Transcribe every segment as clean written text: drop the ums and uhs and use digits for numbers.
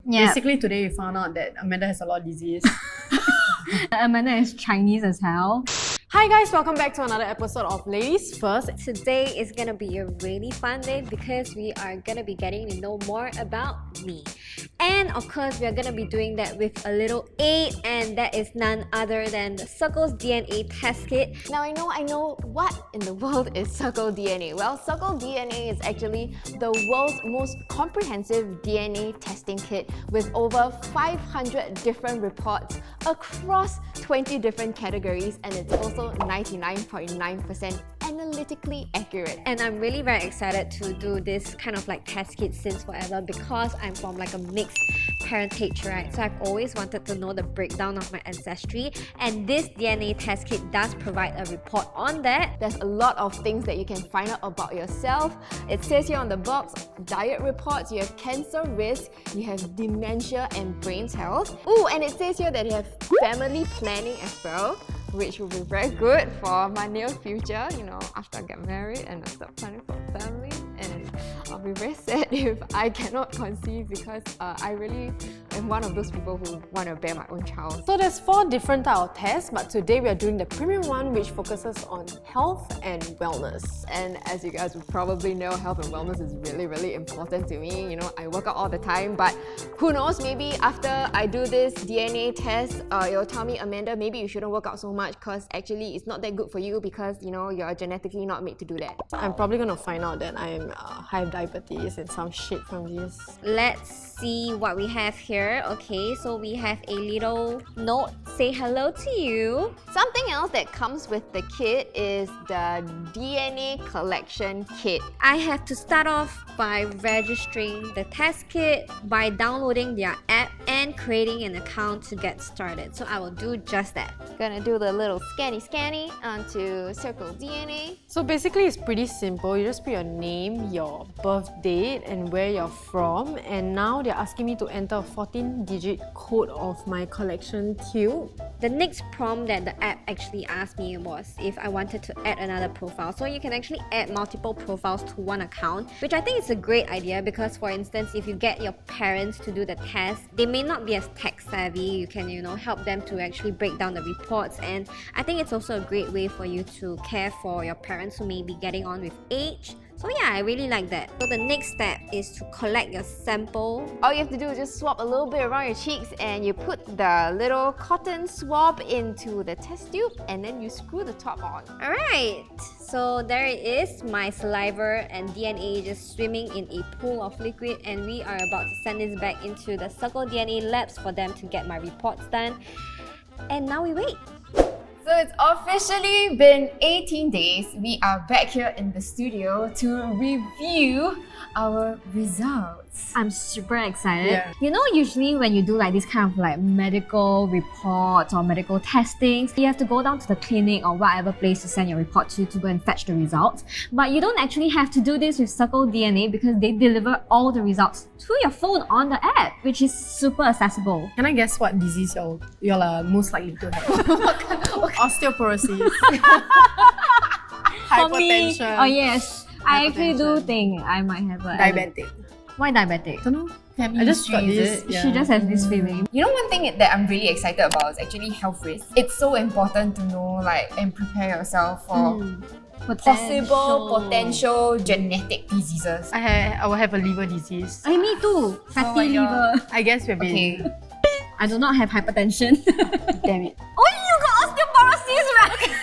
Yeah. Basically, today we found out that Amanda has a lot of disease. Amanda is Chinese as hell. Hi guys, welcome back to another episode of Ladies First. Today is gonna be a really fun day because we are gonna be getting to know more about me. And of course, we are gonna be doing that with a little aid, and that is none other than the Circle's DNA test kit. Now I know what in the world is Circle DNA. Well, Circle DNA is actually the world's most comprehensive DNA testing kit with over 500 different reports across 20 different categories, and it's also 99.9% analytically accurate. And I'm really very excited to do this kind of like test kit since forever because I'm from like a mixed parentage, right? So I've always wanted to know the breakdown of my ancestry, and this DNA test kit does provide a report on that. There's a lot of things that you can find out about yourself. It says here on the box, diet reports, you have cancer risk, you have dementia and brain health. Ooh, and it says here that you have family planning as well, which will be very good for my near future, you know, after I get married and I start planning for a family. And I'll be very sad if I cannot conceive because I really am one of those people who want to bear my own child. So there's 4 different types of tests, but today we are doing the premium one, which focuses on health and wellness. And as you guys would probably know, health and wellness is really, really important to me. You know, I work out all the time, but who knows, maybe after I do this DNA test, it'll tell me, Amanda, maybe you shouldn't work out so much because actually it's not that good for you because, you know, you're genetically not made to do that. I'm probably going to find out that I'm have diabetes and some shit from this. Let's see what we have here. Okay, so we have a little note, say hello to you. Something else that comes with the kit is the DNA collection kit. I have to start off by registering the test kit by downloading their app and creating an account to get started. So I will do just that. Gonna do the little scanny onto Circle DNA. So basically it's pretty simple. You just put your name, your birth date and where you're from, and now they're asking me to enter a 14-digit code of my collection tube. The next prompt that the app actually asked me was if I wanted to add another profile. So you can actually add multiple profiles to one account, which I think is a great idea because, for instance, if you get your parents to do the test, they may not be as tech savvy. You can, you know, help them to actually break down the reports, and I think it's also a great way for you to care for your parents who may be getting on with age. So yeah, I really like that. So the next step is to collect your sample. All you have to do is just swab a little bit around your cheeks and you put the little cotton swab into the test tube and then you screw the top on. Alright, so there it is, my saliva and DNA just swimming in a pool of liquid, and we are about to send this back into the Circle DNA labs for them to get my reports done. And now we wait. So it's officially been 18 days. We are back here in the studio to review our results. I'm super excited. Yeah. You know, usually when you do like this kind of like medical reports or medical testings, you have to go down to the clinic or whatever place to send your report to go and fetch the results. But you don't actually have to do this with Circle DNA because they deliver all the results to your phone on the app, which is super accessible. Can I guess what disease you're most likely to have? Osteoporosis. For me, Hypertension. oh yes, I actually do Hypertension. think I might have a Diabetic. Why diabetic? Don't know. Family I just got history, this. She just has this feeling. You know, one thing that I'm really excited about is actually health risk. It's so important to know, like, and prepare yourself for possible potential genetic diseases. I will have a liver disease. Hey, me too. Fatty liver. I guess we've been. Okay. I do not have hypertension. Damn it. Oh, you got osteoporosis, right?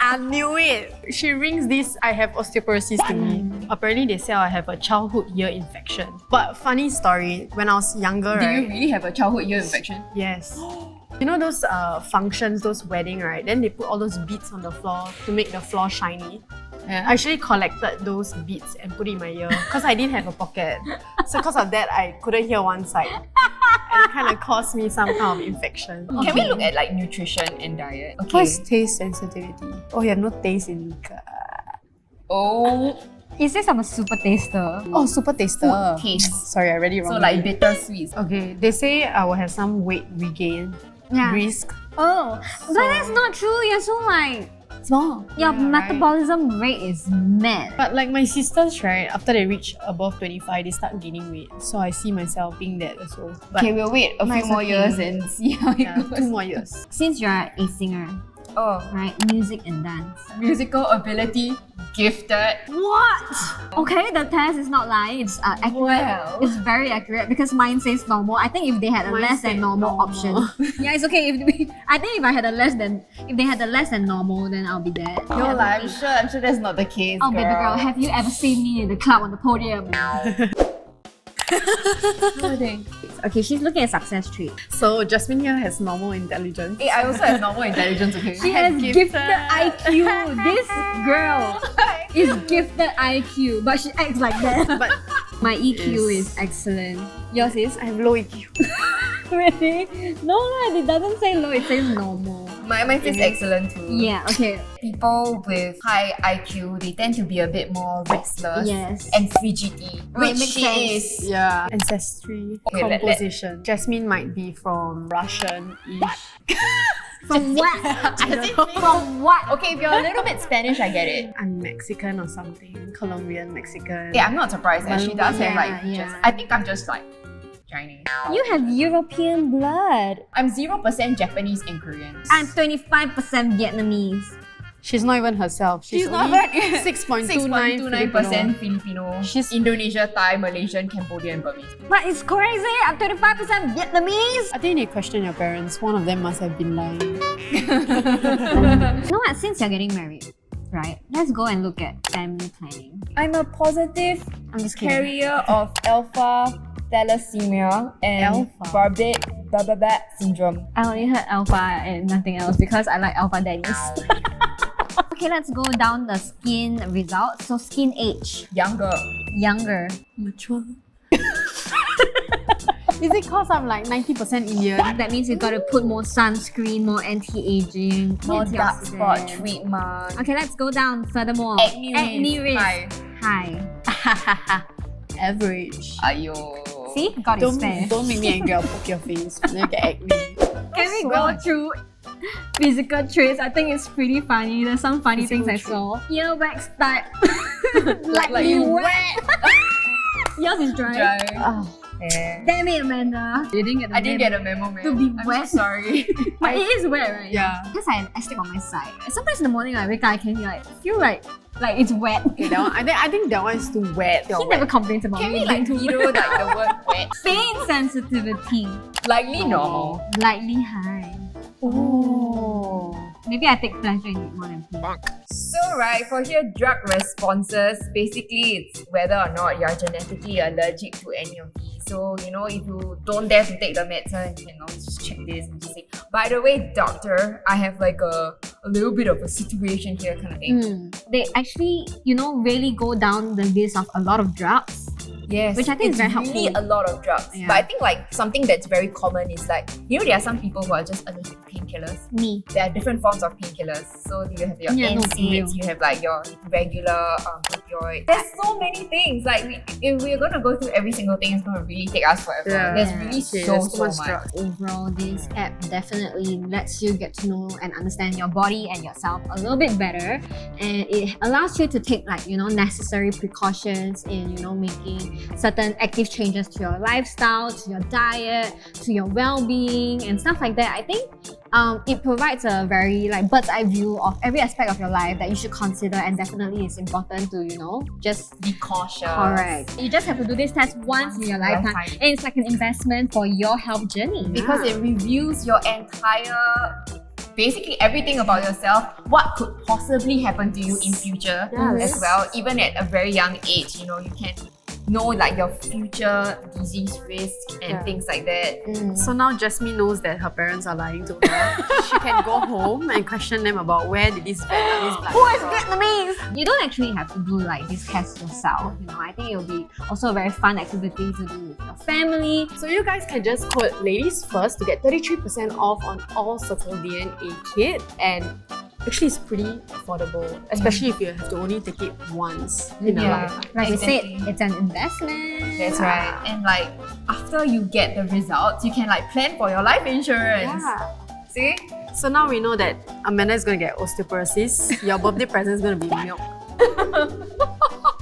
I knew it. She rings this, I have osteoporosis to me. Apparently they say I have a childhood ear infection. But funny story, when I was younger, Do right? you really have a childhood ear infection? Yes. You know those functions, those wedding, right? Then they put all those beads on the floor to make the floor shiny. Yeah. I actually collected those beads and put it in my ear because I didn't have a pocket. So because of that, I couldn't hear one side. And it kind of caused me some kind of infection. Can we look at like nutrition and diet? Okay. What's taste sensitivity? Oh, you have no taste in... Oh, He says I'm a super taster. Oh, super taster. taste. Sorry, I read it wrong. So like bitter sweets. Okay, they say I will have some weight regain Yeah. risk. Oh, but that's not true. You're so like Small. Your Yeah, metabolism rate is mad. But like my sisters, right, after they reach above 25, they start gaining weight. So I see myself being that also. But Okay, we'll wait a few Mine's more okay. years and see how it yeah, goes. 2 more years. Since you're a singer, Oh, right? Music and dance. musical ability gifted. What? Okay, the test is not lying. It's accurate. Well. It's very accurate because mine says normal. I think if they had a Mine less than said normal, normal. option, yeah, it's okay. I think if I had a less than, if they had a less than normal, then I'll be there. No, like, I'm sure that's not the case. Oh, baby girl, have you ever seen me in the club on the podium? Okay, she's looking at success trait. So Jasmine here has normal intelligence. Hey, I also have normal intelligence, okay? She has gifted IQ. This girl is gifted IQ, but she acts like that. But My EQ Yes. is excellent. Yours is? I have low EQ. Really? No, it doesn't say low, it says normal. Mine is excellent too. Yeah, okay. People with high IQ, they tend to be a bit more restless Yes. and fidgety, Oh, it which makes she sense. is. Yeah. Ancestry, Okay, let- composition. Jasmine might be from Russian-ish. From what? I think From what? okay, if you're a little bit Spanish, I get it. I'm Mexican or something. Colombian, Mexican. Yeah, I'm not surprised. And she does have Yeah, like features. yeah. I think I'm just like Chinese. You have European blood. I'm 0% Japanese and Korean. I'm 25% Vietnamese. She's not even herself. She's not only even 6.29 Filipino. She's- Indonesia, Thai, Malaysian, Cambodian, Burmese. But it's crazy. I'm 25% Vietnamese. I think you need to question your parents. One of them must have been lying. You know what? Since you're getting married, right? Let's go and look at family planning. I'm a positive I'm just kidding. carrier of alpha thalassemia and Alpha. Bardet syndrome. I only heard alpha and nothing else because I like alpha daddies. Okay, let's go down the skin results. So skin age, Younger. younger. Mature. Is it cause I'm like 90% Indian? That means you gotta put more sunscreen, more anti-aging, More dark spot antioxidant. treatment. Okay, let's go down furthermore. Acne risk. High. Average. Ayo. See, God is Don't, fair. don't make me angry, I'll poke your face. Then you get acne. Can we go through physical traits? I think it's pretty funny. There's some funny things I saw. Earwax type. Lightly wet. Yours is dry. Dry. Oh, Yeah. Damn it, Amanda. You didn't get the I didn't memo. get a memo, man. To be I'm wet. so sorry. But it is wet, right? Yeah. Because I sleep on my side. And sometimes in the morning I wake up, I can feel like it's wet. okay, that one. I think that one is too wet. He never complains about Can me we like being too veto wet. like the word wet? Pain sensitivity. Likely normal. Lightly high. Oh. Maybe I take pleasure in it more than pain. So right, for here drug responses, basically it's whether or not you're genetically allergic to any of these. So, if you don't dare to take the medicine, you can always just check this and just say, by the way, doctor, I have like a little bit of a situation here kind of thing. They actually, really go down the list of a lot of drugs. Yes, Which I think is it's very really helpful. a lot of drugs. Yeah. But I think like something that's very common is like, there are some people who are just allergic to painkillers. Me. There are different forms of painkillers. So you have your Yeah, no, for real. NSAIDs, you have like your regular opioid. There's so many things. Like if we're gonna go through every single thing, it's gonna really take us forever. Yeah. There's Yeah. really Okay, so there's too much. much drugs. Overall, this app definitely lets you get to know and understand your body and yourself a little bit better, and it allows you to take necessary precautions in making certain active changes to your lifestyle, to your diet, to your well-being and stuff like that. I think it provides a very bird's eye view of every aspect of your life that you should consider, and definitely it's important to just Be cautious. correct. You just have to do this test once in your lifetime, and it's like an investment for your health journey. Because it reviews your basically everything about yourself, what could possibly happen to you in future Yes. as well. Even at a very young age, you can know like your future disease risk and Yeah. things like that. So now Jasmine knows that her parents are lying to her. She can go home and question them about where did this blood Who is come from. Vietnamese? You don't actually have to do this test yourself. I think it'll be also a very fun activity to do with your family. So you guys can just code ladies first to get 33% off on all Circle DNA kit, and actually it's pretty affordable, especially if you have to only take it once in a lifetime. Like we said, Exactly. it's an investment. That's right. And after you get the results, you can plan for your life insurance. See? So now we know that Amanda is going to get osteoporosis. Your birthday present is going to be milk.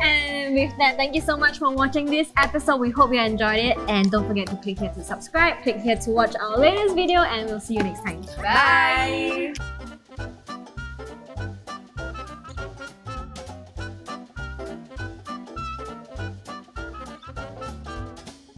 And with that, thank you so much for watching this episode. We hope you enjoyed it. And don't forget to click here to subscribe, click here to watch our latest video, and we'll see you next time. Bye.